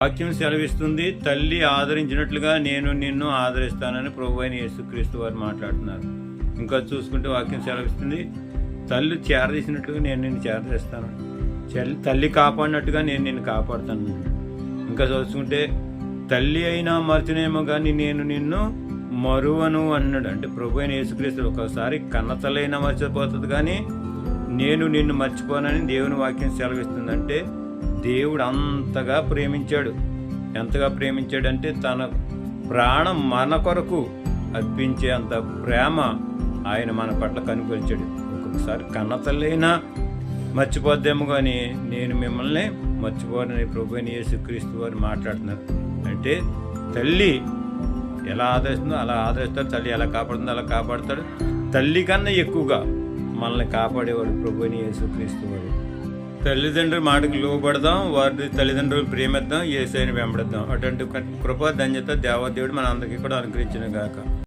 వాక్యం సెలవిస్తుంది, తల్లి ఆదరించినట్లుగా నేను నిన్ను ఆదరిస్తానని ప్రభువైన అయిన యేసుక్రీస్తు వారు మాట్లాడుతున్నారు. ఇంకా చూసుకుంటే వాక్యం సెలవిస్తుంది, తల్లి చేరదీసినట్లుగా నేను నిన్ను చేరదీస్తాను, తల్లి కాపాడినట్టుగా నేను నిన్ను కాపాడుతాను. ఇంకా చూసుకుంటే తల్లి అయినా మరచునేమో కానీ నేను నిన్ను మరువను అన్నాడు. అంటే ప్రభువైన అయిన యేసుక్రీస్తు ఒకసారి కన్న తల్లి అయినా మర్చిపోతుంది కానీ నేను నిన్ను మర్చిపోనని దేవుని వాక్యం సెలవిస్తుందంటే దేవుడు అంతగా ప్రేమించాడు. ఎంతగా ప్రేమించాడంటే తన ప్రాణం మన కొరకు అర్పించే అంత ప్రేమ ఆయన మన పట్ల కనుగొలిచాడు. ఒక్కొక్కసారి కన్న తల్లైనా మర్చిపోద్దేమో కానీ నేను మిమ్మల్ని మర్చిపోనని ప్రభువైన యేసుక్రీస్తు వారు మాట్లాడుతున్నారు. అంటే తల్లి ఎలా ఆదరిస్తుందో అలా ఆదరిస్తాడు, తల్లి ఎలా కాపాడుతుందో అలా కాపాడుతాడు. తల్లి కన్నా ఎక్కువగా మనల్ని కాపాడేవాడు ప్రభువైన యేసుక్రీస్తు వారు. తల్లిదండ్రుల మాటకు లోబడదాం, వారి తల్లిదండ్రులు ప్రేమిద్దాం, యేసయ్యను వెంబడిద్దాం. అటువంటి కృపా ధన్యత దేవదేవుడు మన అందరికీ కూడా అనుగ్రహించిన గాక.